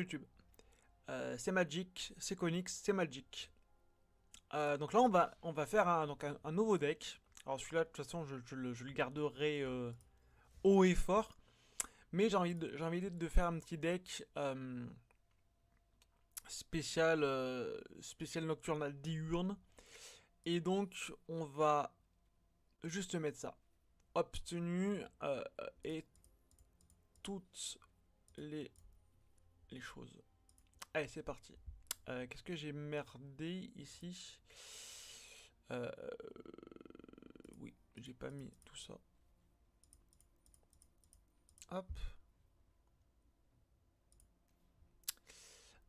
YouTube. C'est Magic, c'est Konix, c'est Magic. Donc là, on va faire un nouveau deck. Alors celui-là, de toute façon, je le garderai haut et fort. Mais j'ai envie de faire un petit deck spécial nocturnal diurne. Et donc, on va juste mettre ça. Obtenu et toutes les, les choses. Allez, c'est parti. Qu'est-ce que j'ai merdé ici? euh, Oui, j'ai pas mis tout ça. Hop.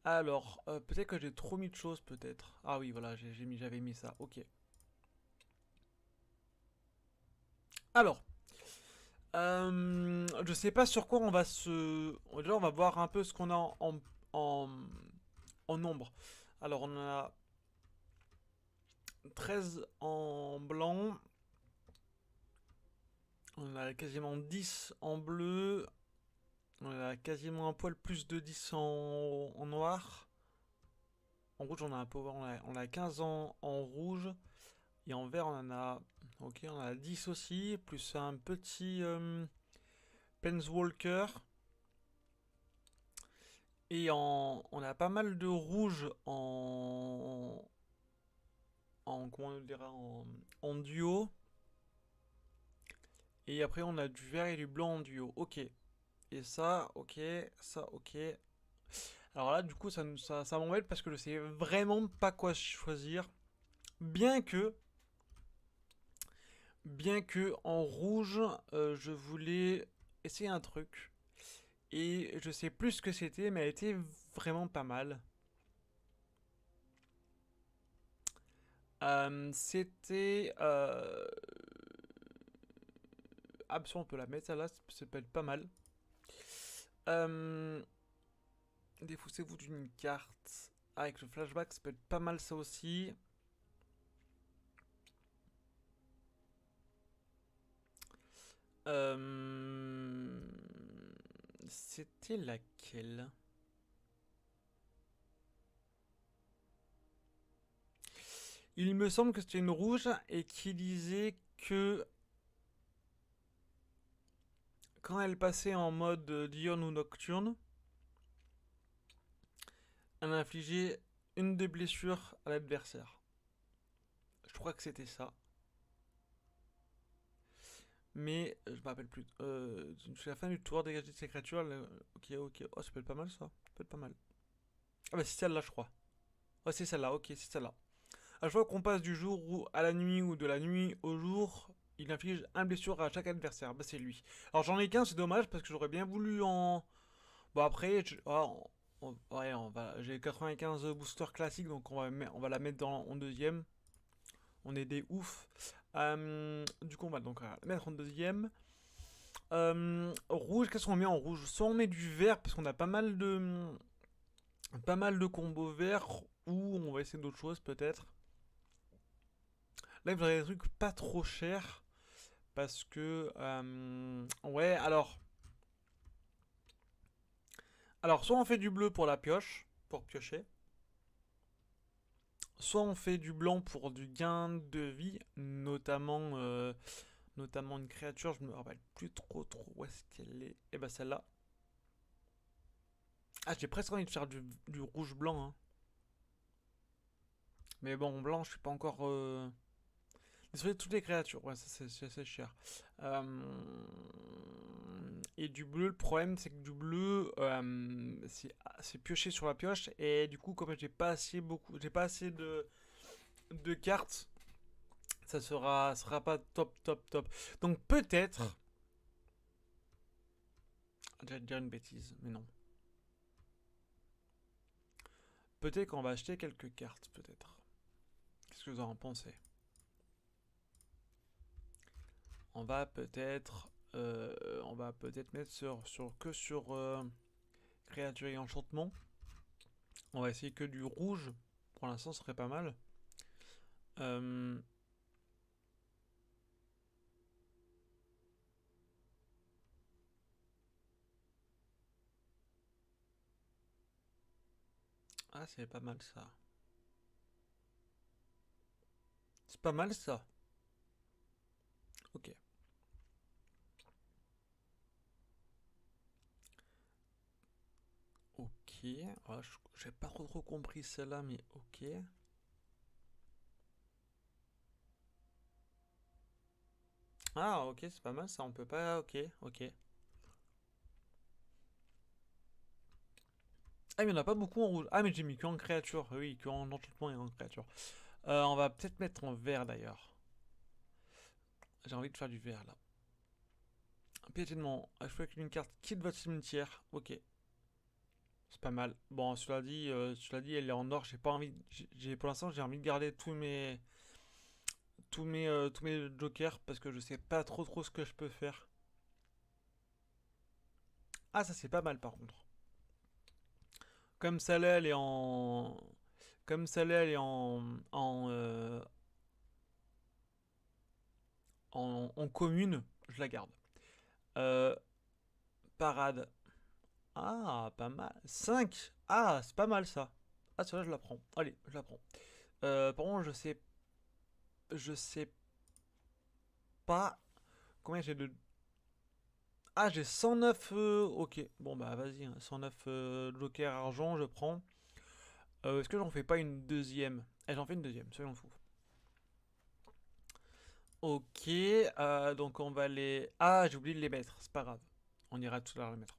Alors, peut-être que j'ai trop mis de choses, peut-être. Ah oui, voilà, j'avais mis ça. Ok. Alors, je sais pas sur quoi on va se. Déjà, on va voir un peu ce qu'on a en, en nombre. Alors, on a 13 en blanc. On a quasiment 10 en bleu. On a quasiment un poil plus de 10 en noir. En rouge, on a un peu, on a 15 en rouge. Et en vert, on en a. Ok, on a 10 aussi. Plus un petit Penswalker. Et on a pas mal de rouge comment on dirait, en duo. Et après, on a du vert et du blanc en duo. Ok. Et ça, ok. Ça, ok. Alors là, du coup, ça m'embête parce que je sais vraiment pas quoi choisir. Bien que, bien que en rouge, je voulais essayer un truc. Et je sais plus ce que c'était, mais elle était vraiment pas mal. C'était. Ah, on peut la mettre, celle-là, ça peut être pas mal. Euh, Défaussez-vous d'une carte. Avec le flashback, ça peut être pas mal ça aussi. C'était laquelle? Il me semble que c'était une rouge et qui disait que quand elle passait en mode diurne ou nocturne, elle infligeait une des blessures à l'adversaire. Je crois que c'était ça. Mais je me rappelle plus. Jusqu'à la fin du tour, dégager de ces créatures. Ok, ok. Oh, ça peut être pas mal ça. Ça peut être pas mal. Ah bah c'est celle-là, je crois. Ouais, c'est celle-là. Ok, c'est celle-là. À chaque fois qu'on passe du jour à la nuit ou de la nuit au jour, il inflige un blessure à chaque adversaire. Bah c'est lui. Alors j'en ai qu'un, c'est dommage parce que j'aurais bien voulu en. Bon après, ouais, j'ai 95 boosters classiques donc on va la mettre en deuxième. On est des oufs. Du coup on va donc la mettre en deuxième. Rouge, qu'est-ce qu'on met en rouge? Soit on met du vert parce qu'on a pas mal de combos verts ou on va essayer d'autres choses peut-être. Là il faudrait des trucs pas trop chers parce que ouais alors soit on fait du bleu pour la pioche pour piocher, soit on fait du blanc pour du gain de vie, notamment une créature, je me rappelle plus trop où est-ce qu'elle est. Et bah celle-là. Ah j'ai presque envie de faire du rouge blanc hein. Mais bon blanc je suis pas encore désolé toutes les créatures, ouais, ça c'est assez cher. Euh, Et du bleu, le problème c'est que du bleu, c'est pioché sur la pioche et du coup comme j'ai pas assez de cartes, sera pas top. Donc peut-être, j'allais te dire une bêtise, mais non. Peut-être qu'on va acheter quelques cartes, peut-être. Qu'est-ce que vous en pensez? On va peut-être, on va peut-être mettre sur créature et enchantement. On va essayer que du rouge. Pour l'instant, ce serait pas mal. Euh, Ah, c'est pas mal ça. C'est pas mal ça. Ok. Ok. Ah, j'ai pas trop compris celle-là, mais ok. Ah, ok, c'est pas mal ça. On peut pas. Ok, ok. Ah, mais il y en a pas beaucoup en rouge. Ah, mais j'ai mis que en créature. Oui, que en enchantement et en créature. On va peut-être mettre en vert d'ailleurs. J'ai envie de faire du vert là. Piétinement. Je fais avec une carte quitte votre cimetière. Ok. C'est pas mal. Bon, cela dit, elle est en or. J'ai pas envie. Pour l'instant, j'ai envie de garder tous mes jokers parce que je sais pas trop ce que je peux faire. Ah, ça c'est pas mal par contre. Comme celle-là, elle est en, comme celle-là, elle est en commune, je la garde. Euh, Parade. Ah, pas mal. 5. Ah, c'est pas mal ça. Ah, celle-là, je la prends. Allez, je la prends. Par contre, je sais pas combien j'ai de. Ah, j'ai 109. Ok, bon bah vas-y, hein, 109 joker argent, je prends. Est-ce que j'en fais pas une deuxième? Eh, j'en fais une deuxième, soyons fous. Ok, donc on va les. Ah, j'ai oublié de les mettre, c'est pas grave. On ira tout à l'heure les mettre.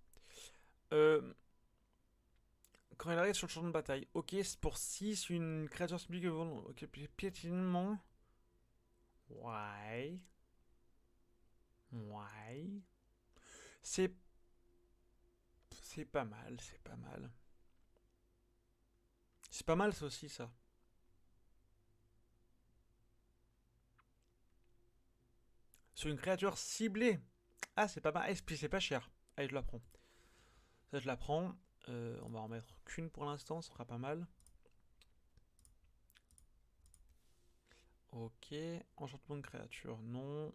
Euh, Quand elle arrive sur le champ de bataille, ok, c'est pour 6 une créature cible volant. Ok, piétinement. Ouais. Ouais. C'est. C'est pas mal, c'est pas mal. C'est pas mal ça aussi, ça. Sur une créature ciblée. Ah, c'est pas mal. Et puis c'est pas cher. Allez, je la prends. Ça, je la prends. On va en mettre qu'une pour l'instant, ça sera pas mal. Ok. Enchantement de créature, non.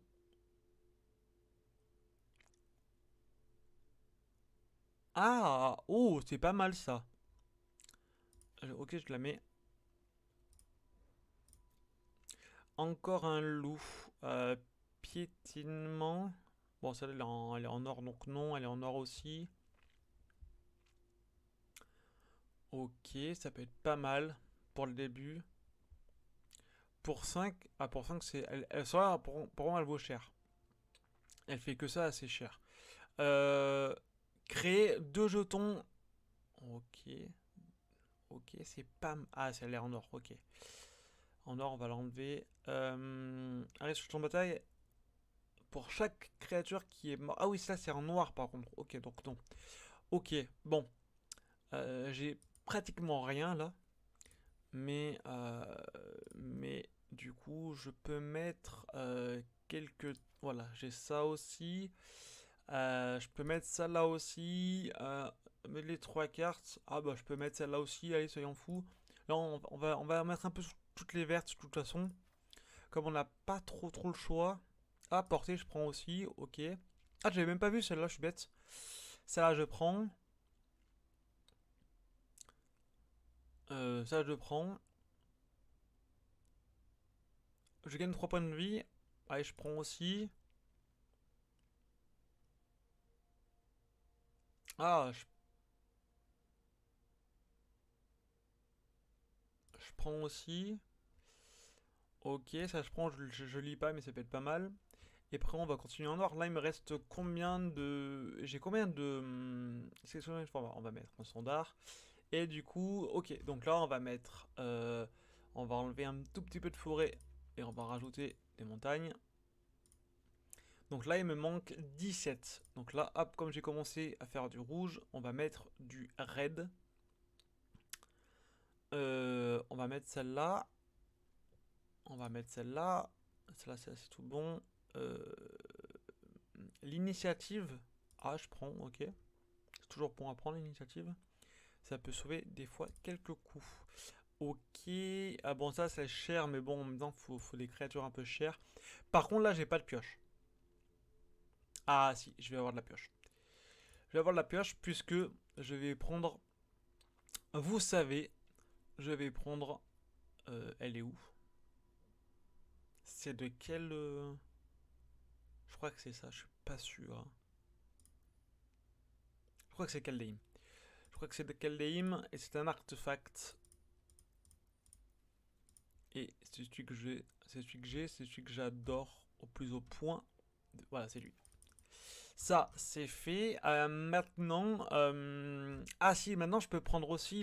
Ah, oh, c'est pas mal ça. Ok, je la mets. Encore un loup. Piétinement. Bon, celle-là, elle est en or, donc non. Elle est en or aussi. Ok, ça peut être pas mal pour le début. Pour 5, ah, pour 5 c'est. Ça, pour moi, elle vaut cher. Elle fait que ça assez cher. Euh, Créer deux jetons. Ok. Ok, c'est pas. Ah, ça a l'air en or. Ok. En or, on va l'enlever. Allez, sur ton bataille. Pour chaque créature qui est morte. Ah oui, ça c'est en noir par contre. Ok, donc non. Ok, bon. J'ai pratiquement rien là. Mais, euh, mais du coup, je peux mettre quelques. Voilà, j'ai ça aussi. Je peux mettre ça là aussi. Les trois cartes. Ah bah, je peux mettre celle là aussi. Allez, soyons fous. Là, on va mettre un peu sur toutes les vertes de toute façon. Comme on n'a pas trop le choix. Ah, portée, je prends aussi. Ok. Ah, j'avais même pas vu celle-là, je suis bête. Celle-là, je prends. Ça, je prends. Je gagne 3 points de vie. Allez, je prends aussi. Ah, je prends aussi. Ok, ça je prends, je lis pas, mais ça peut être pas mal. Et après, on va continuer en noir. Là, il me reste combien de. J'ai combien de. Sélectionner une format. On va mettre un standard. Et du coup, ok. Donc là, on va mettre. On va enlever un tout petit peu de forêt. Et on va rajouter des montagnes. Donc là, il me manque 17. Donc là, hop, comme j'ai commencé à faire du rouge, on va mettre du red. On va mettre celle-là. On va mettre celle-là. Celle-là, c'est tout bon. Euh, L'initiative. Ah, je prends, ok. C'est toujours bon à prendre l'initiative. Ça peut sauver des fois quelques coups. Ok. Ah bon, ça c'est cher, mais bon, en même temps, faut des créatures un peu chères. Par contre, là, j'ai pas de pioche. Ah, si, je vais avoir de la pioche. Je vais avoir de la pioche puisque je vais prendre. Vous savez. je vais prendre... elle est où? C'est de quel... Je crois que c'est ça, je suis pas sûr, hein. Je crois que c'est Kaldheim. Je crois que c'est de Kaldheim et c'est un artefact. Et c'est celui que j'ai, c'est celui que j'ai, c'est celui que j'adore au plus haut point. Voilà, c'est lui. Ça, c'est fait. Maintenant, ah si, maintenant je peux prendre aussi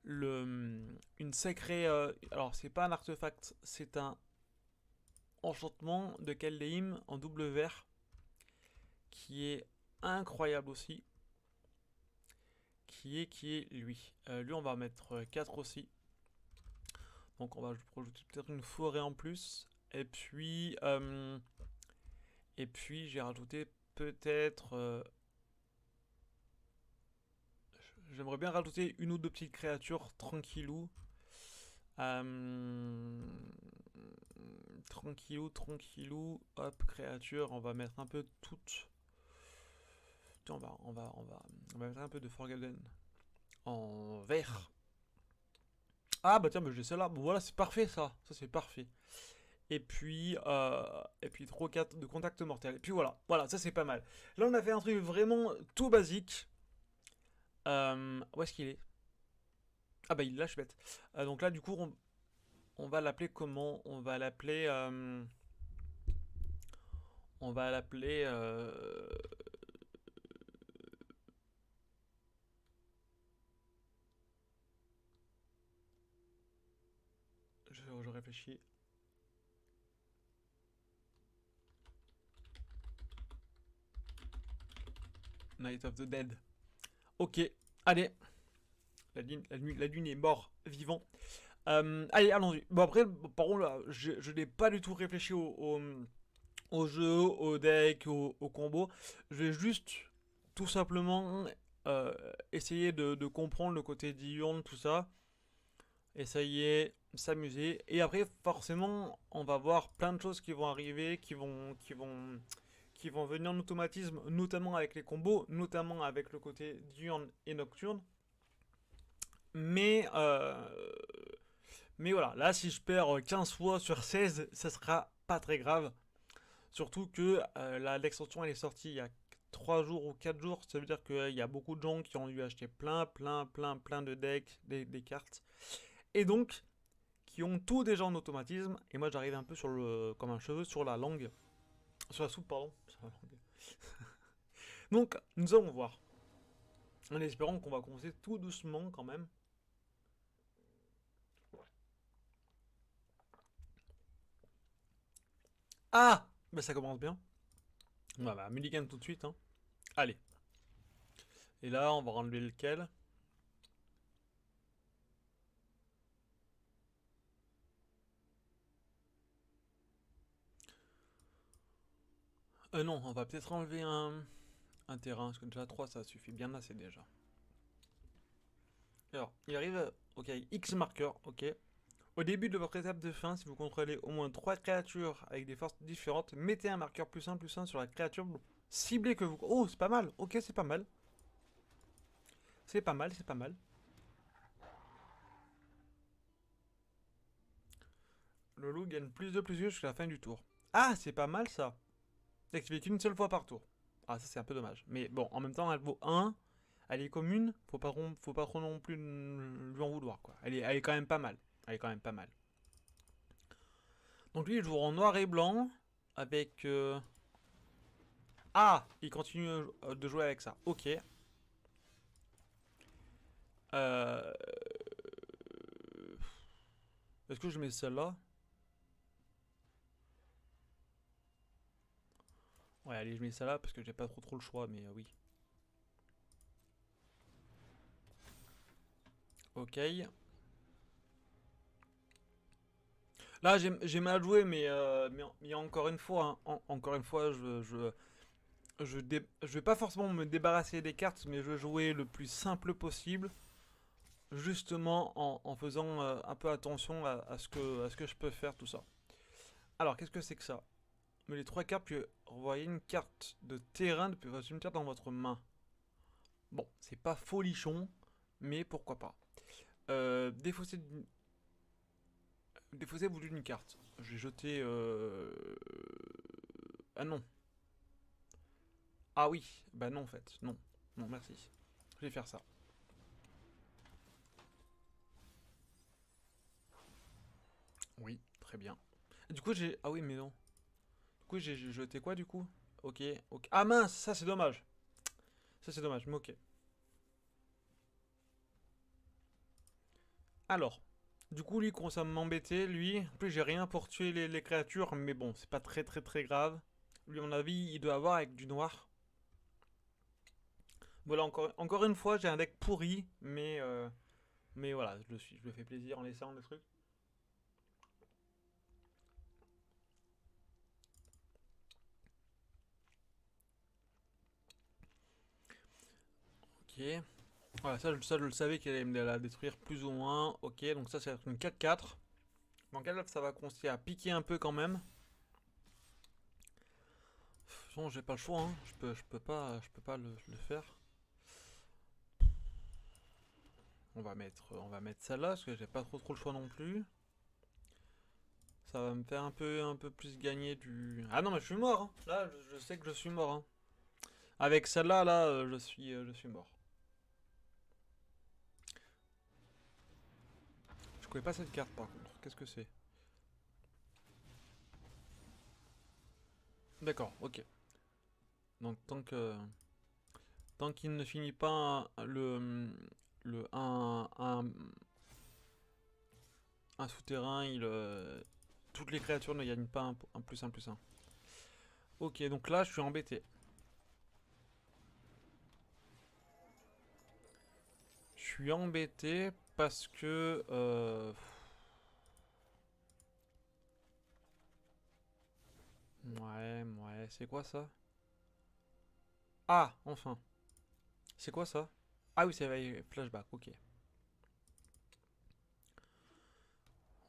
une sacrée. Alors, c'est pas un artefact, c'est un enchantement de Kaldheim en double vert qui est incroyable aussi. Qui est lui. Lui, on va mettre 4 aussi. Donc, on va rajouter peut-être une forêt en plus. Et puis j'ai rajouté peut-être. J'aimerais bien rajouter une ou deux petites créatures tranquillou. Euh, tranquillou, tranquillou. Hop, créature. On va mettre un peu toutes. Tiens, on va mettre un peu de Forgotten en vert. Ah bah tiens, mais j'ai celle-là. Bon, voilà, c'est parfait ça. Ça c'est parfait. Et puis 3 4 de contact mortel. Et puis voilà, ça c'est pas mal. Là on a fait un truc vraiment tout basique. Où est-ce qu'il est? Ah bah il est là, je suis bête. Donc là du coup on va l'appeler comment? On va l'appeler je réfléchis. Night of the Dead. Ok, allez. La lune est mort, vivant. Allez, allons-y. Bon après, par contre là, je n'ai pas du tout réfléchi au jeu, au deck, au combo. Je vais juste tout simplement essayer de comprendre le côté diurne, tout ça. Essayer, s'amuser. Et après, forcément, on va voir plein de choses qui vont arriver, qui vont venir en automatisme, notamment avec les combos, notamment avec le côté diurne et nocturne. Mais, euh, mais voilà, là, si je perds 15 fois sur 16, ça sera pas très grave. Surtout que l'extension elle est sortie il y a 3 jours ou 4 jours. Ça veut dire qu'il y a beaucoup de gens qui ont dû acheter plein, plein, plein, plein de decks, des cartes. Et donc, qui ont tout déjà en automatisme. Et moi, j'arrive un peu comme un cheveu sur la langue. Sur la soupe, pardon. Sur la langue. Donc, nous allons voir. En espérant qu'on va commencer tout doucement quand même. Ah bah ça commence bien. Bah, mulligan tout de suite. Hein. Allez. Et là, on va enlever lequel? Non, on va peut-être enlever un terrain. Parce que déjà 3 ça suffit bien assez déjà. Alors, il arrive. Ok, X marqueur. Ok. Au début de votre étape de fin, si vous contrôlez au moins 3 créatures avec des forces différentes, mettez un marqueur +1/+1 sur la créature ciblée que vous... Oh, c'est pas mal. Ok, c'est pas mal. C'est pas mal, c'est pas mal. Le loup gagne +2/+2 jusqu'à la fin du tour. Ah, c'est pas mal ça. D'activer qu'une seule fois par tour. Ah, ça c'est un peu dommage. Mais bon, en même temps, elle vaut 1. Elle est commune. Faut pas trop non plus lui en vouloir, quoi. Elle est quand même pas mal. Elle est quand même pas mal. Donc lui, il joue en noir et blanc. Avec... Ah, il continue de jouer avec ça. Ok. Euh... Est-ce que je mets celle-là? Ouais, allez, je mets celle-là parce que j'ai pas trop le choix, mais oui. Ok. Là, j'ai mal joué, mais encore une fois, hein, encore une fois, je vais pas forcément me débarrasser des cartes, mais je vais jouer le plus simple possible, justement en faisant un peu attention à ce que je peux faire, tout ça. Alors, qu'est-ce que c'est que ça? Mais les 3 cartes, puis envoyer une carte de terrain depuis votre cimetière dans votre main. Bon, c'est pas folichon, mais pourquoi pas. Défausser, défausser vous d'une carte. Je vais jeter. Ah non. Ah oui. Bah non en fait. Non. Non, merci. Je vais faire ça. Oui, très bien. Du coup, j'ai. Ah oui, mais non. Du coup, j'ai jeté quoi du coup? Ok, ok. Ah mince, ça c'est dommage. Ça c'est dommage, mais ok. Alors, du coup, lui commence à m'embêter, lui. En plus, j'ai rien pour tuer les créatures, mais bon, c'est pas très grave. Lui, à mon avis, il doit avoir avec du noir. Voilà, encore une fois, j'ai un deck pourri, mais voilà, je me fais plaisir en laissant le truc. Ok. Voilà, ça, je le savais qu'elle allait me la détruire plus ou moins. Ok, donc ça, c'est une 4-4. Donc elle, ça va consister à piquer un peu quand même. Bon, j'ai pas le choix, hein. Je peux pas le faire. On va mettre celle-là parce que j'ai pas trop le choix non plus. Ça va me faire un peu plus gagner du. Ah non, mais je suis mort, hein. Là, je sais que je suis mort, hein. Avec celle-là, là, je suis mort. Je connais pas cette carte par contre. Qu'est-ce que c'est? D'accord, ok. Donc tant qu'il ne finit pas le un souterrain, toutes les créatures ne gagnent pas un plus un plus un. Ok, donc là, je suis embêté. Je suis embêté parce que. Ouais, ouais, c'est quoi ça? Ah, enfin. C'est quoi ça? Ah oui, c'est flashback, ok.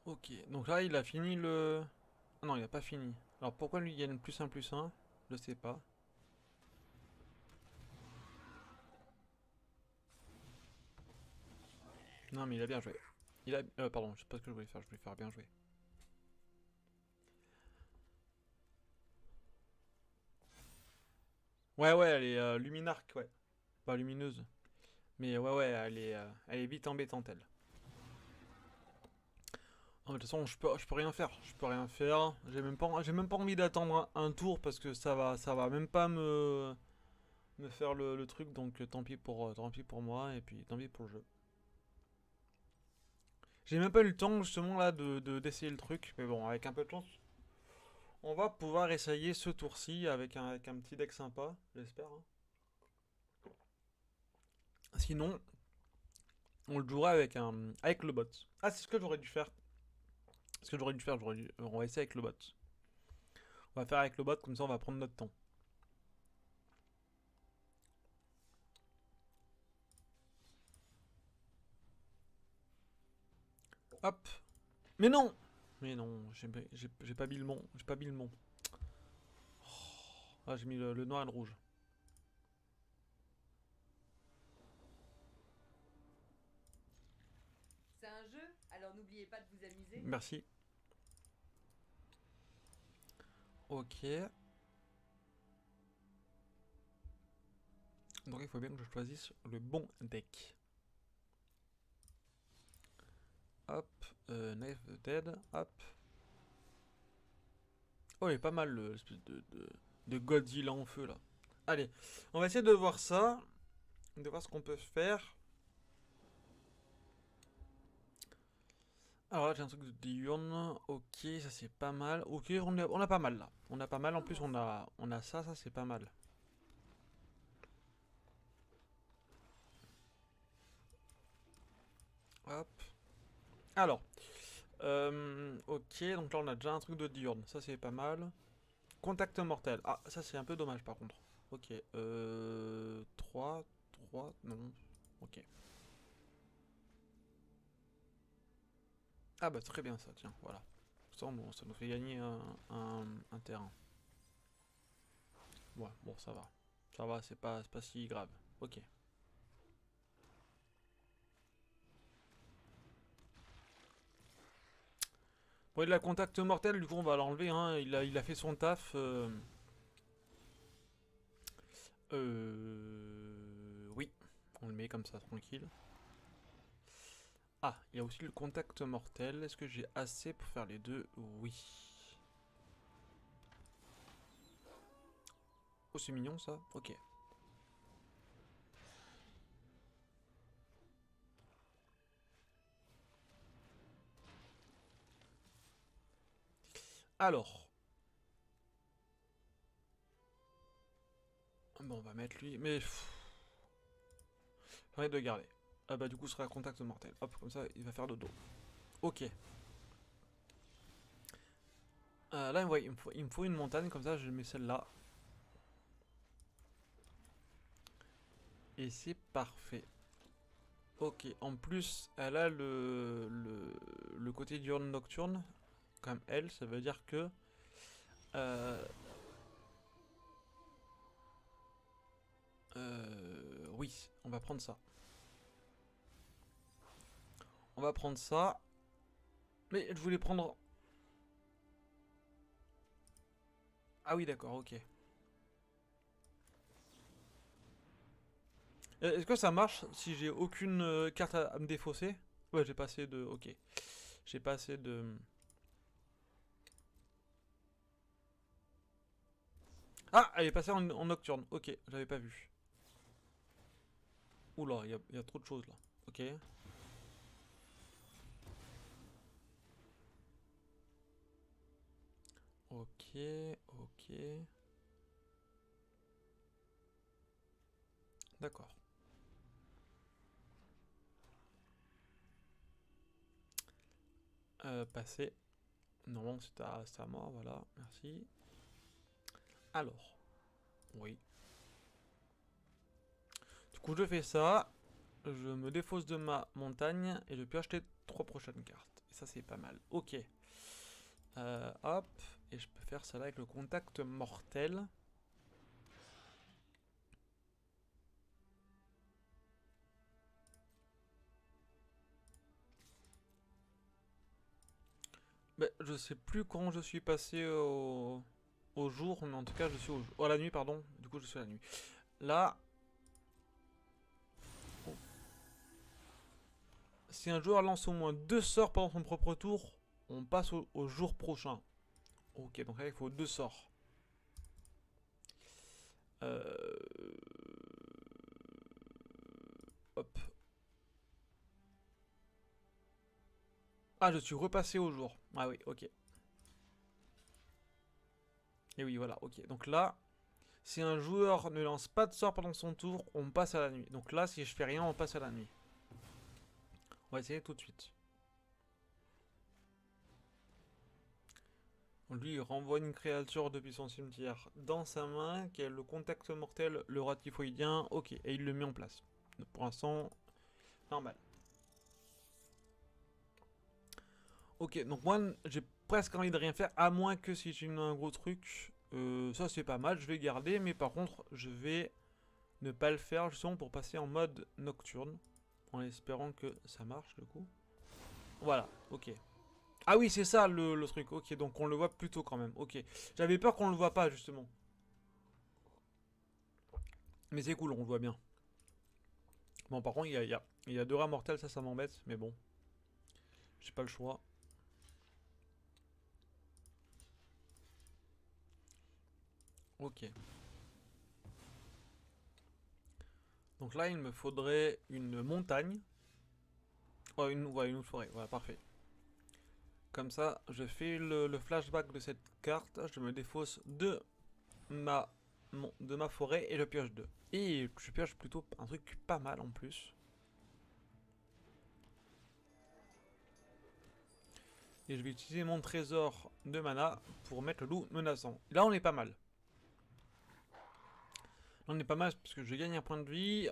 Ok, donc là, il a fini le. Ah non, il a pas fini. Alors pourquoi lui il gagne plus un? Je sais pas. Non, mais il a bien joué. Pardon, je sais pas ce que je voulais faire bien jouer. Ouais, ouais, elle est luminarque, ouais. Pas lumineuse. Mais ouais, ouais, elle est vite embêtante, elle. Non, mais de toute façon, je peux rien faire. Je peux rien faire. J'ai même pas envie d'attendre un tour parce que ça va même pas me faire le truc. Donc tant pis pour moi et puis tant pis pour le jeu. J'ai même pas eu le temps justement là d'essayer le truc. Mais bon, avec un peu de chance, on va pouvoir essayer ce tour-ci avec un petit deck sympa, j'espère, hein. Sinon, on le jouera avec le bot. Ah, c'est ce que j'aurais dû faire. Ce que j'aurais dû faire, on va essayer avec le bot. On va faire avec le bot, comme ça on va prendre notre temps. Hop. Mais non. Mais non, j'ai pas mis le mon. J'ai pas mis le mon. Ah, j'ai mis le noir et le rouge. C'est un jeu, alors n'oubliez pas de vous amuser. Merci. Ok. Donc il faut bien que je choisisse le bon deck. Hop. Knife Dead. Hop. Oh, il est pas mal l'espèce de Godzilla en feu là. Allez, on va essayer de voir ça. De voir ce qu'on peut faire. Alors là, j'ai un truc de diurne. Ok, ça c'est pas mal. Ok, on a pas mal là. On a pas mal. En plus, Comment ça? on a ça c'est pas mal. Hop. Alors, ok, donc là on a déjà un truc de diurne. Ça c'est pas mal. Contact mortel. Ah, ça c'est un peu dommage par contre. Ok, 3, 3, non. Ok. Ah bah très bien ça, tiens, voilà. Ça nous fait gagner un terrain. Ouais, bon, ça va. Ça va, c'est pas si grave. Ok. Bon, il a contact mortel, du coup on va l'enlever, hein. Il a fait son taf. Oui, on le met comme ça, tranquille. Ah, il y a aussi le contact mortel. Est-ce que j'ai assez pour faire les deux? Oui. Oh, c'est mignon ça. Ok. Alors. Bon, on va mettre lui. Mais. J'arrête de garder. Ah bah, du coup, ce sera contact mortel. Hop, comme ça, il va faire dodo. Ok. Là, ouais, il me faut une montagne, comme ça, je mets celle-là. Et c'est parfait. Ok, en plus, elle a le côté diurne nocturne, comme elle, ça veut dire que... Euh, oui, on va prendre ça. On va prendre ça. Mais je voulais prendre... Ah oui, d'accord, ok. Est-ce que ça marche si j'ai aucune carte à me défausser? Ouais, j'ai pas assez de... Ok. J'ai pas assez de... Ah, elle est passée en nocturne. Ok, j'avais pas vu. Oula, il y a trop de choses là. Ok. Ok, ok. D'accord. Passer. Normalement, c'est à moi, voilà. Merci. Alors, oui. Du coup, je fais ça. Je me défausse de ma montagne et je peux acheter 3 prochaines cartes. Et ça, c'est pas mal. Ok. Hop. Et je peux faire ça là avec le contact mortel. Ben, je sais plus quand je suis passé au jour, mais en tout cas, je suis à la nuit, pardon. Du coup, je suis à la nuit. Là, si un joueur lance au moins 2 sorts pendant son propre tour, on passe au jour prochain. Ok, donc là, il faut 2 sorts. Euh... Hop. Ah, je suis repassé au jour. Ah oui, ok. Et oui, voilà, ok. Donc là, si un joueur ne lance pas de sort pendant son tour, on passe à la nuit. Donc là, si je fais rien, on passe à la nuit. On va essayer tout de suite. Lui, il renvoie une créature depuis son cimetière dans sa main, qui a le contact mortel, le rat typhoïdien. Ok, et il le met en place. Donc, pour l'instant, normal. Ok, donc moi, j'ai presque envie de rien faire, à moins que si j'ai un gros truc. Ça, c'est pas mal, je vais garder, mais par contre, je vais ne pas le faire justement pour passer en mode nocturne, en espérant que ça marche, du coup. Voilà, ok. Ah oui, c'est ça le truc, ok, donc on le voit plutôt quand même, ok. J'avais peur qu'on le voit pas, justement. Mais c'est cool, on le voit bien. Bon, par contre, il y a 2 rats mortels, ça m'embête, mais bon. J'ai pas le choix. Ok. Donc là, il me faudrait une montagne. Oh, une forêt, voilà, parfait. Comme ça, je fais le flashback de cette carte, je me défausse ma, de ma forêt et je pioche 2. Et je pioche plutôt un truc pas mal en plus. Et je vais utiliser mon trésor de mana pour mettre le loup menaçant. Là, on est pas mal. Là, on est pas mal parce que je gagne un point de vie.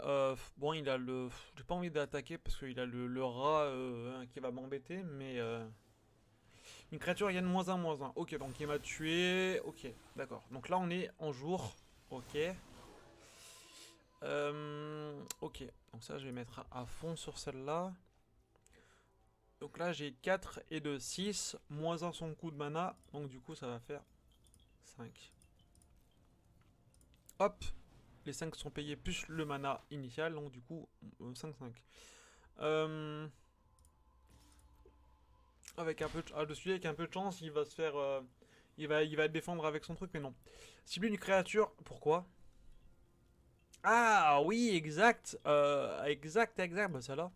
Bon, il a le. J'ai pas envie d'attaquer parce qu'il a le rat qui va m'embêter, mais. Une créature gagne -1, -1. Ok, donc il m'a tué. Ok, d'accord. Donc là, on est en jour. Ok. Ok, donc ça, je vais mettre à fond sur celle-là. Donc là j'ai 4 et 2, 6, moins 1 son coup de mana, donc du coup ça va faire 5. Hop, les 5 sont payés plus le mana initial, donc du coup 5-5. Avec un peu de avec un peu de chance, il va se faire... il va défendre avec son truc, mais non. Cibler une créature, pourquoi? Ah oui, exact, exact, bah ça là.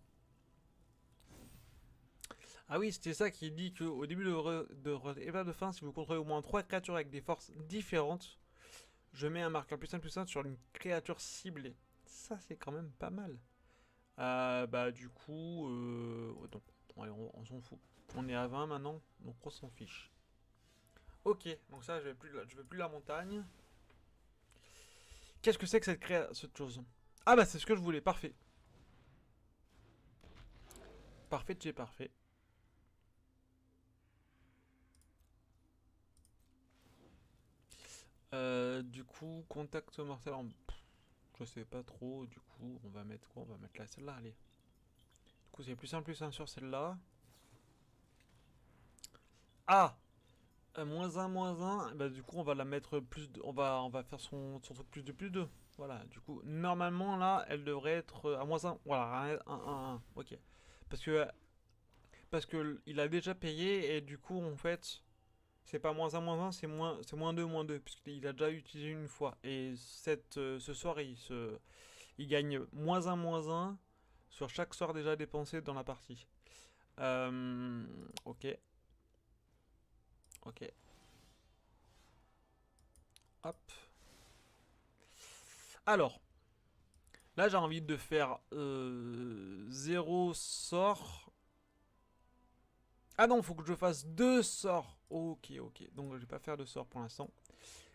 Ah oui, c'était ça qui dit qu'au début de épreuve de fin, si vous contrôlez au moins 3 créatures avec des forces différentes, je mets un marqueur plus 1 sur une créature ciblée. Ça, c'est quand même pas mal. Bah du coup, non. Bon, allez, on s'en fout. On est à 20 maintenant, donc on s'en fiche. Ok, donc ça, je veux plus la montagne. Qu'est-ce que c'est que cette chose? Ah bah c'est ce que je voulais, parfait. Parfait, j'ai parfait. Du coup, contact mortel en... Je sais pas trop, du coup, on va mettre quoi? On va mettre là, celle-là, allez. Du coup, c'est plus un sur celle-là. Ah moins un, bah du coup, on va la mettre plus de... On va faire son truc plus 2. Voilà, du coup, normalement, là, elle devrait être à moins un. Voilà, 1. Ok. Parce que, parce que il a déjà payé, et du coup, en fait... C'est pas moins un, c'est moins 2, puisqu'il a déjà utilisé une fois. Et ce soir, il gagne moins un sur chaque sort déjà dépensé dans la partie. Ok. Ok. Hop. Alors, là j'ai envie de faire 0 sort. Ah non, faut que je fasse 2 sorts. Ok, ok. Donc je vais pas faire de sort pour l'instant.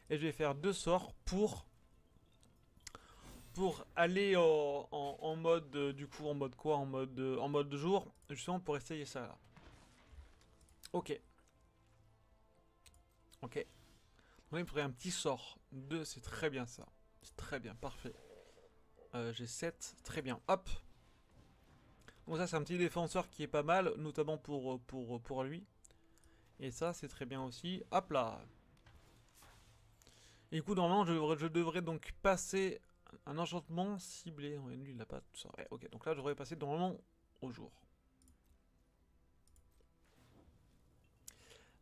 Et je vais faire 2 sorts pour aller en mode du coup en mode quoi, en mode de jour, justement pour essayer ça là. Ok. Ok. Donc il me faudrait un petit sort. 2, c'est très bien ça. C'est très bien, parfait. J'ai 7, très bien. Hop. Donc ça c'est un petit défenseur qui est pas mal, notamment pour lui. Et ça c'est très bien aussi. Hop là. Et du coup normalement je devrais donc passer un enchantement ciblé. Ouais, lui il a pas tout ça. Ouais, ok, donc là je devrais passer normalement au jour.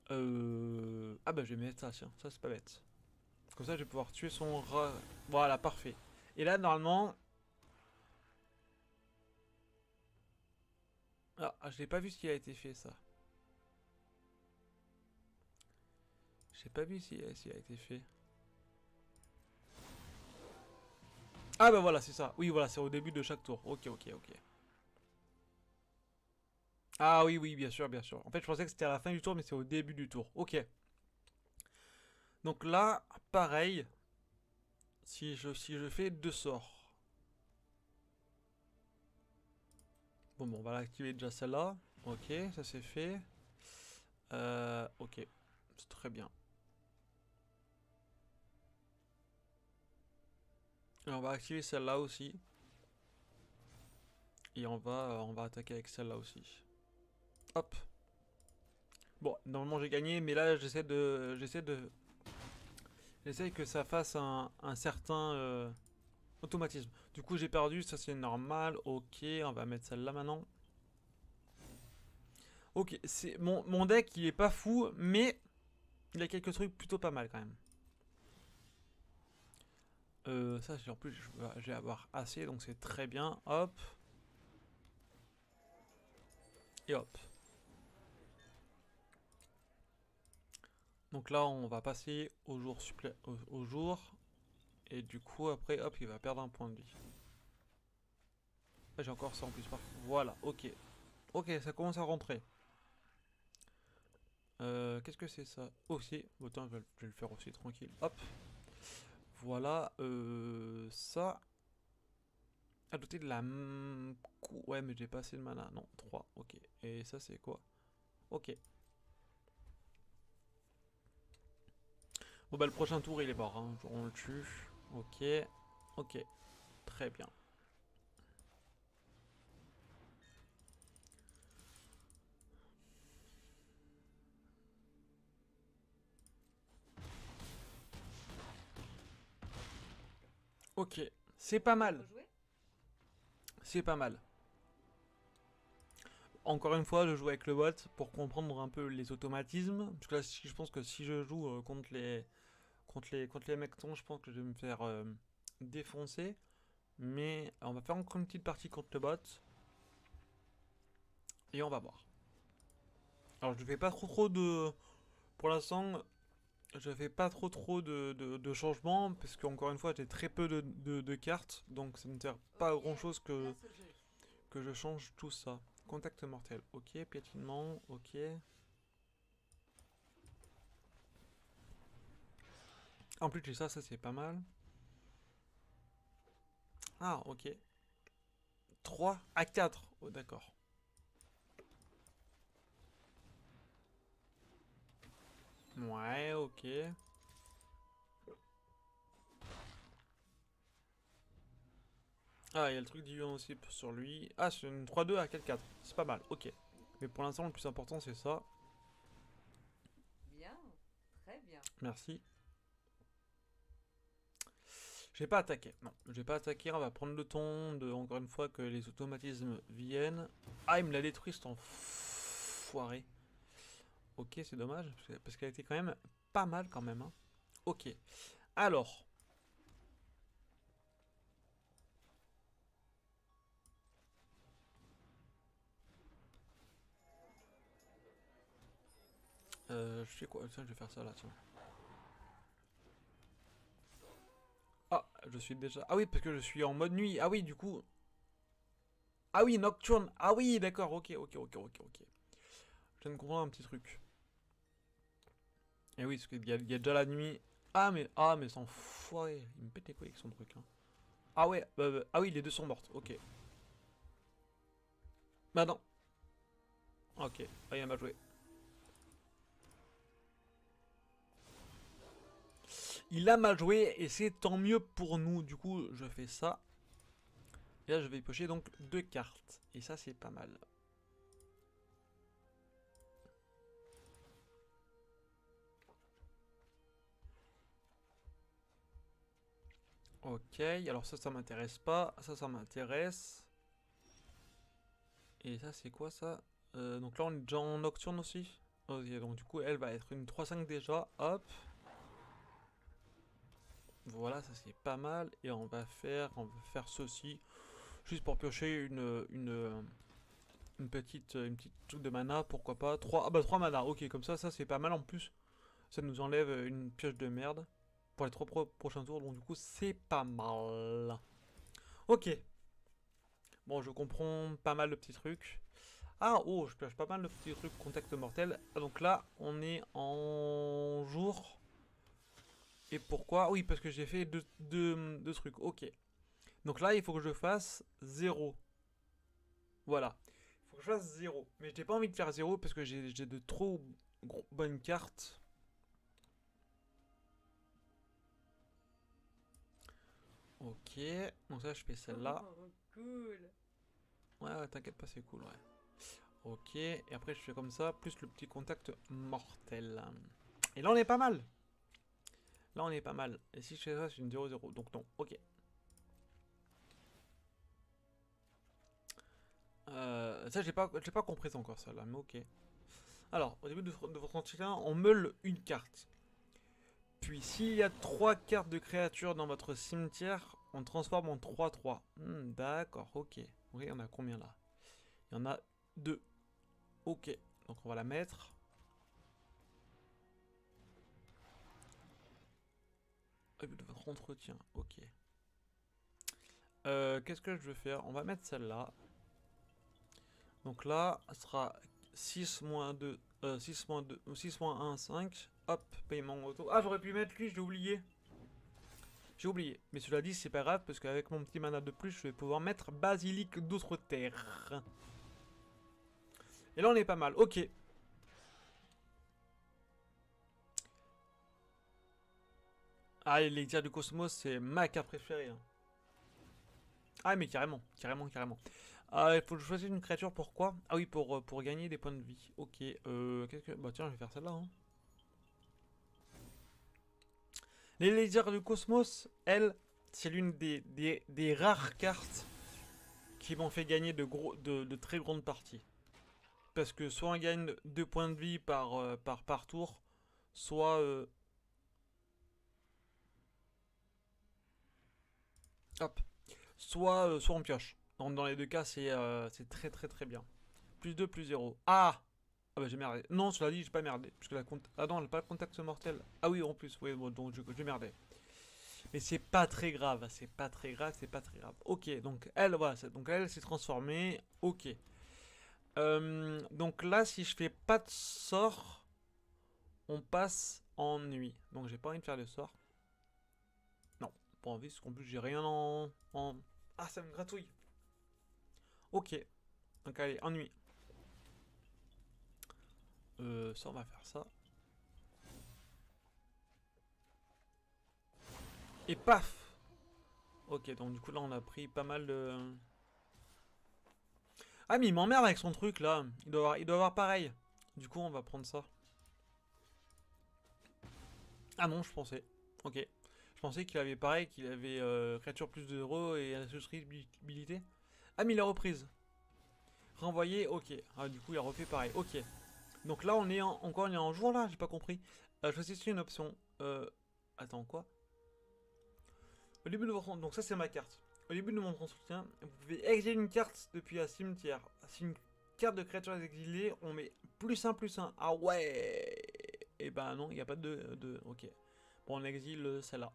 Ah bah je vais mettre ça, tiens, ça c'est pas bête. Comme ça je vais pouvoir tuer son rat. Voilà, parfait. Et là normalement... Ah, je n'ai pas vu ce qui a été fait ça. J'ai pas vu ce qui a été fait. Ah bah voilà, c'est ça. Oui, voilà, c'est au début de chaque tour. Ok, ok, ok. Ah oui, oui, bien sûr, bien sûr. En fait, je pensais que c'était à la fin du tour, mais c'est au début du tour. Ok. Donc là, pareil. Si je fais 2 sorts. Bon, on va l'activer déjà celle-là. Ok, ça c'est fait. Ok. C'est très bien. Et on va activer celle-là aussi. Et on va attaquer avec celle-là aussi. Hop. Bon, normalement j'ai gagné, mais là j'essaie que ça fasse un certain automatisme. Du coup j'ai perdu, ça c'est normal. Ok, on va mettre celle-là maintenant. Ok, c'est mon deck il est pas fou, mais il a quelques trucs plutôt pas mal quand même. Ça en plus je vais avoir assez, donc c'est très bien. Hop. Et hop. Donc là on va passer au jour. Et du coup après hop il va perdre un point de vie. J'ai encore ça en plus. Voilà, ok. Ok, ça commence à rentrer. Qu'est-ce que c'est ça? Aussi. Oh, attends, je vais le faire aussi tranquille. Hop. Voilà. Ça. Ajouter de la... Ouais, mais j'ai pas assez de mana. Non, 3. Ok. Et ça, c'est quoi? Ok. Bon, bah, le prochain tour, il est mort. Hein. On le tue. Ok. Ok. Très bien. Ok, c'est pas mal. Faut jouer. C'est pas mal. Encore une fois, je joue avec le bot pour comprendre un peu les automatismes. Parce que là, je pense que si je joue contre les mectons, je pense que je vais me faire défoncer. Mais on va faire encore une petite partie contre le bot. Et on va voir. Alors, je fais pas trop de. Pour l'instant, je fais pas trop de changements. Parce qu'encore une fois, j'ai très peu de cartes. Donc, ça ne sert pas à Ok, grand chose place au jeu. que je change tout ça. Contact mortel, ok. Piétinement, ok. En plus, j'ai ça c'est pas mal. Ah, ok. 3 à 4. Oh, d'accord. Ouais, ok. Ah, il y a le truc d'Ion aussi sur lui. Ah, c'est une 3-2 à 4-4. C'est pas mal, ok. Mais pour l'instant, le plus important, c'est ça. Bien, très bien. Merci. Je vais pas attaquer. Non, je vais pas attaquer. On va prendre le temps de, encore une fois, que les automatismes viennent. Ah, il me l'a détruit, cet enfoiré. Ok, c'est dommage, parce qu'elle était quand même pas mal quand même, hein. Ok. Alors. Je sais quoi. Tiens, je vais faire ça là, tiens. Ah, je suis déjà. Ah oui, parce que je suis en mode nuit. Ah oui, du coup. Ah oui, nocturne. Ah oui, d'accord. Ok. Je viens de comprendre un petit truc. Et oui, parce qu'il y a déjà la nuit. Ah mais c'est enfoiré. Il me pète les couilles avec son truc, hein. Ah ouais, ah oui, les deux sont mortes. Ok. Bah non. Ok. Ah, il m'a joué. Il a mal joué et c'est tant mieux pour nous. Du coup, je fais ça. Et là, je vais piocher donc 2 cartes. Et ça, c'est pas mal. Ok, alors ça m'intéresse pas. Ça m'intéresse. Et ça, c'est quoi ça? Donc là, on est déjà en nocturne aussi. Ok, donc du coup, elle va être une 3-5 déjà. Hop. Voilà, ça c'est pas mal. Et on va faire ceci. Juste pour piocher une petite truc de mana. Pourquoi pas. 3, ah bah 3 mana. Ok, comme ça c'est pas mal en plus. Ça nous enlève une pioche de merde pour les 3 prochains tours. Donc du coup, c'est pas mal. Ok. Bon, je comprends pas mal de petits trucs. Ah, oh, je pioche pas mal de petits trucs contact mortel. Ah, donc là, on est en jour. Et pourquoi? Oui, parce que j'ai fait deux trucs. Ok. Donc là, il faut que je fasse 0. Voilà. Il faut que je fasse 0. Mais j'ai pas envie de faire 0 parce que j'ai de trop bonnes cartes. Ok. Donc ça, je fais celle-là. Oh, cool. Ouais, t'inquiète pas, c'est cool, ouais. Ok. Et après, je fais comme ça, plus le petit contact mortel. Et là, on est pas mal. Là, on est pas mal. Et si je fais ça, c'est une 0-0. Donc non. Ok. Ça, j'ai pas compris encore ça là, mais ok. Alors, au début de votre entretien, on meule une carte. Puis, s'il y a 3 cartes de créatures dans votre cimetière, on transforme en 3-3. D'accord, ok. Ok, il y en a combien là? Il y en a 2. Ok, donc on va la mettre. Au début de votre entretien, ok. Qu'est-ce que je veux faire? On va mettre celle-là. Donc là, ce sera 6 moins 2, 6 moins 2, 6 moins 1, 5. Hop, paiement auto. Ah, j'aurais pu mettre lui, j'ai oublié. J'ai oublié. Mais cela dit, c'est pas grave, parce qu'avec mon petit mana de plus, je vais pouvoir mettre basilic d'outre-terre. Et là, on est pas mal. Ok. Ah, les tirs du cosmos, c'est ma carte préférée, hein. Ah, mais carrément. Ah, il faut que je choisisse une créature, pourquoi? Ah oui, pour gagner des points de vie. Ok, qu'est-ce que... Bah tiens, je vais faire celle-là, hein. Les lasers du cosmos, elles, c'est l'une des rares cartes qui m'ont fait gagner de très grandes parties. Parce que soit on gagne 2 points de vie par tour, soit... hop. Soit on pioche. Dans les deux cas, c'est très très très bien. Plus 2, plus 0. Ah! Ah bah j'ai merdé. Non, cela dit, j'ai pas merdé. Puisque ah non, elle n'a pas le contact mortel. Ah oui, en plus. Oui, bon, donc je merdais. Mais c'est pas très grave. C'est pas très grave, c'est pas très grave. Ok, donc elle, voilà. Donc elle s'est transformée. Ok. Donc là, si je fais pas de sort, on passe en nuit. Donc j'ai pas envie de faire de sort. Non, pas envie, parce qu'en plus j'ai rien en... Ah, ça me gratouille. Ok. Donc allez, en nuit. Ça, on va faire ça. Et paf! Ok, donc du coup là on a pris pas mal de... Ah mais il m'emmerde avec son truc là. Il doit avoir pareil. Du coup on va prendre ça. Ah non, je pensais. Ok. Je pensais qu'il avait pareil, qu'il avait créature plus de euros et indestructibilité. Ah mais il a reprise. Renvoyer, ok. Ah du coup il a refait pareil, ok. Donc là on est encore on est en jour là, j'ai pas compris. Choisissez une option. Attends quoi? Au début de votre... Donc ça c'est ma carte. Au début de mon entretien, vous pouvez exiler une carte depuis un cimetière. Si une carte de créature est exilée, on met +1/+1. Ah ouais. Et ben non, il n'y a pas de... Ok. Bon, on exile celle-là.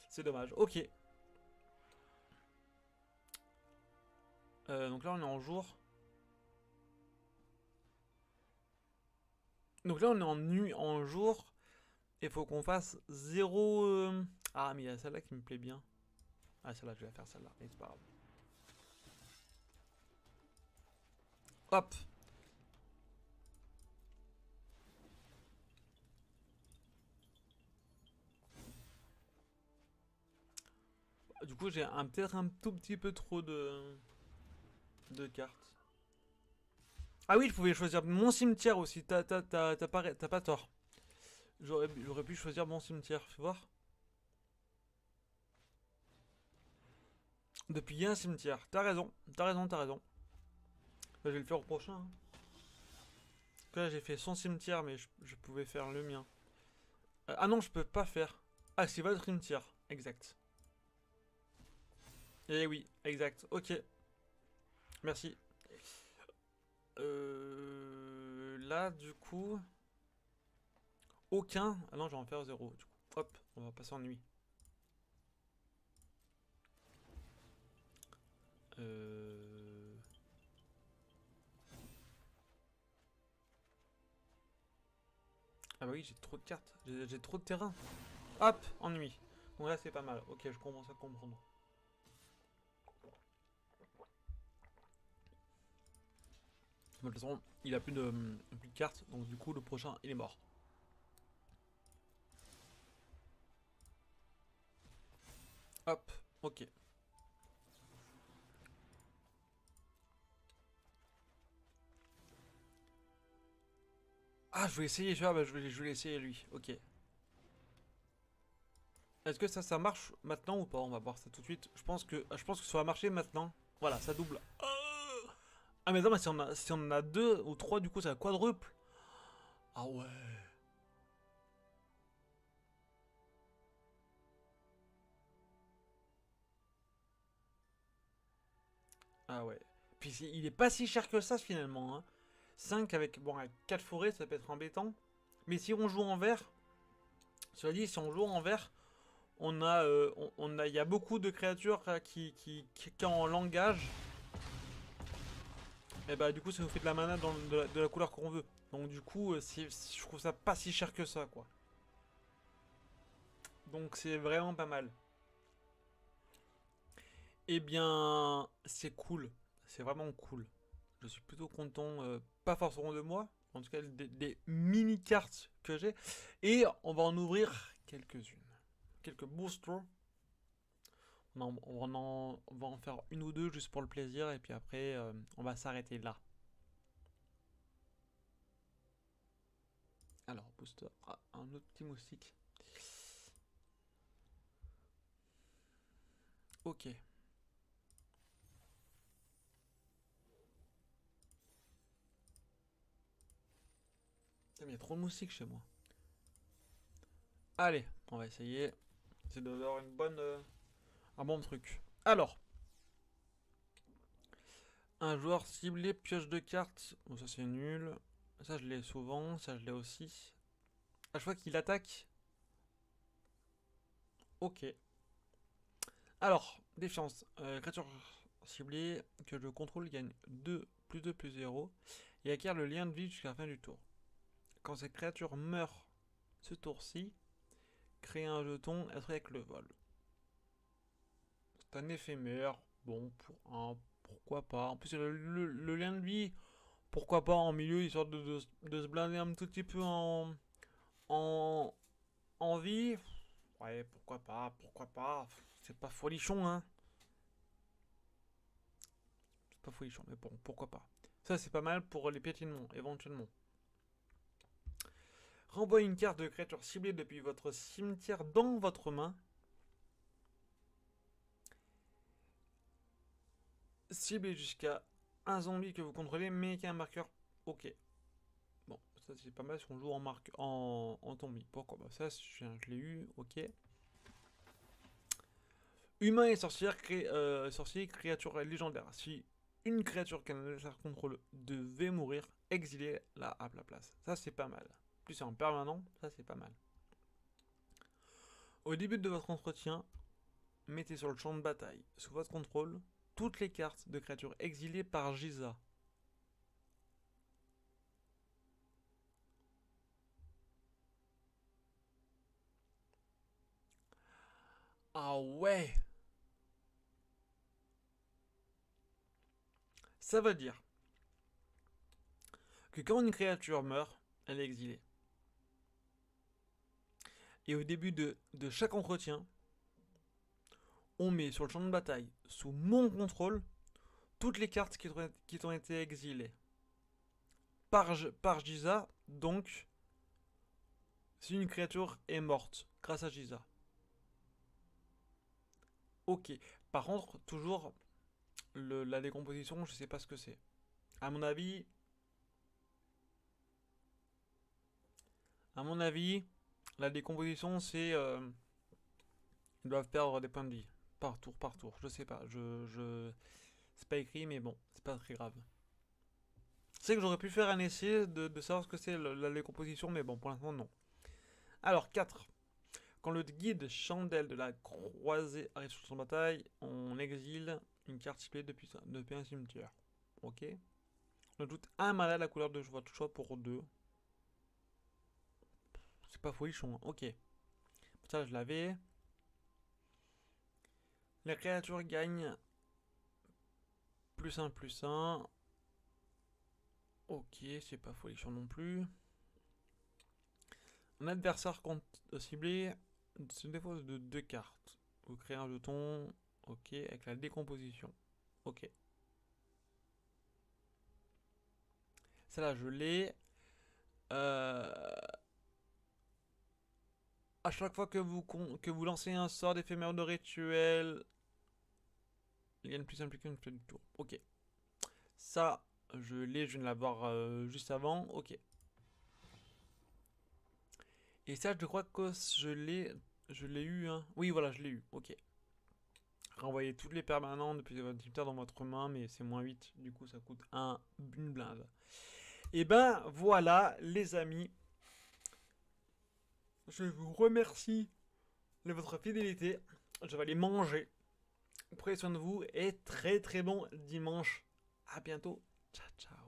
C'est dommage. Ok. Donc là on est en jour. Donc là on est en nuit, en jour. Il faut qu'on fasse 0... Ah mais il y a celle-là qui me plaît bien. Ah celle-là, je vais la faire celle-là. Mais c'est pas grave. Hop. Du coup j'ai peut-être un tout petit peu trop de cartes. Ah oui, je pouvais choisir mon cimetière aussi. T'as pas tort. J'aurais pu choisir mon cimetière. Fais voir. Depuis un cimetière. T'as raison. T'as raison, t'as raison. Bah, je vais le faire au prochain, hein. Là, j'ai fait son cimetière, mais je pouvais faire le mien. Ah non, je peux pas faire. Ah, c'est votre cimetière. Exact. Eh oui, exact. Ok. Merci. Là, du coup... Aucun. Ah non, je vais en faire 0. Du coup, hop, on va passer en nuit. Euh... Ah bah oui, j'ai trop de cartes. J'ai trop de terrain. Hop, en nuit. Donc là, c'est pas mal. Ok, je commence à comprendre. De toute façon, il a plus de cartes. Donc du coup, le prochain, il est mort. Hop, ok. Ah, je vais essayer, je vais l'essayer lui. Ok. Est-ce que ça marche maintenant ou pas? On va voir ça tout de suite. Je pense que ça va marcher maintenant. Voilà, ça double. Ah mais non, mais si on en a deux ou trois, du coup, ça quadruple. Ah ouais. Ah ouais. Puis il est pas si cher que ça finalement, hein. 5 avec, bon, avec 4 forêts, ça peut être embêtant. Mais si on joue en vert, cela dit, si on joue en vert, il y a beaucoup de créatures qui ont en langage. Et bah du coup ça nous fait de la mana de la couleur qu'on veut. Donc du coup je trouve ça pas si cher que ça quoi. Donc c'est vraiment pas mal. Eh bien c'est cool. C'est vraiment cool. Je suis plutôt content, pas forcément de moi, en tout cas des mini cartes que j'ai. Et on va en ouvrir quelques-unes. Quelques boosters. On va en faire une ou deux juste pour le plaisir et puis après on va s'arrêter là. Alors booster, ah, un autre petit moustique. Ok. Putain, mais il y a trop de moustiques chez moi. Allez, on va essayer. C'est d'avoir une bonne, un bon truc. Alors, un joueur ciblé pioche de cartes. Bon, ça c'est nul. Ça je l'ai souvent, ça je l'ai aussi. À chaque fois qu'il attaque. Ok. Alors, défiance. Créature ciblée que je contrôle gagne 2 plus 2 plus 0 et acquiert le lien de vie jusqu'à la fin du tour. Quand cette créature meurt ce tour-ci, crée un jeton avec le vol. C'est un éphémère. Bon, pour un, pourquoi pas. En plus, le lien de vie, pourquoi pas en milieu, histoire de se blinder un tout petit peu en, en vie. Ouais, pourquoi pas, pourquoi pas. C'est pas folichon, hein. C'est pas folichon, mais bon, pourquoi pas. Ça, c'est pas mal pour les piétinements, éventuellement. Renvoie une carte de créature ciblée depuis votre cimetière dans votre main. Ciblez jusqu'à un zombie que vous contrôlez, mais qui a un marqueur. Ok. Bon, ça c'est pas mal si on joue en zombie. Pourquoi bah, ça, je l'ai eu, ok. Humain et sorcière, sorcier, créature légendaire. Si une créature qu'un adversaire contrôle devait mourir, exilez-la à la place. Ça c'est pas mal. Plus c'est en permanent, ça c'est pas mal. Au début de votre entretien, mettez sur le champ de bataille, sous votre contrôle, toutes les cartes de créatures exilées par Giza. Ah ouais. Ça veut dire que quand une créature meurt, elle est exilée. Et au début de chaque entretien, on met sur le champ de bataille, sous mon contrôle, toutes les cartes qui ont été exilées. Par Giza, donc, si une créature est morte grâce à Giza. Ok. Par contre, toujours, la décomposition, je sais pas ce que c'est. À mon avis, la décomposition, c'est ils doivent perdre des points de vie par tour. Je sais pas, c'est pas écrit, mais bon, c'est pas très grave. C'est que j'aurais pu faire un essai de savoir ce que c'est la décomposition, mais bon, pour l'instant, non. Alors, 4. Quand le guide chandelle de la croisée arrive sur son bataille, on exile une carte ciblée depuis un cimetière. Ok. On ajoute un mana à la couleur de votre choix pour 2. C'est pas folichon, hein. Ok. Ça, je l'avais. La créature gagne plus un. Ok, c'est pas folichon non plus. Un adversaire ciblé se dépose de 2 cartes. Vous créez un jeton. Ok, avec la décomposition. Ok. Celle-là, je l'ai. À chaque fois que vous lancez un sort d'éphémère de rituel, il gagne plus impliqué une du tour. Ok. Ça, je l'ai, je viens de l'avoir juste avant. Ok. Et ça, je crois que je l'ai eu. Hein. Oui, voilà, je l'ai eu. Ok. Renvoyez toutes les permanentes depuis votre cimetière dans votre main, mais c'est moins 8. Du coup, ça coûte une blinde. Et ben voilà, les amis. Je vous remercie de votre fidélité. Je vais aller manger. Prenez soin de vous et très très bon dimanche. À bientôt. Ciao ciao.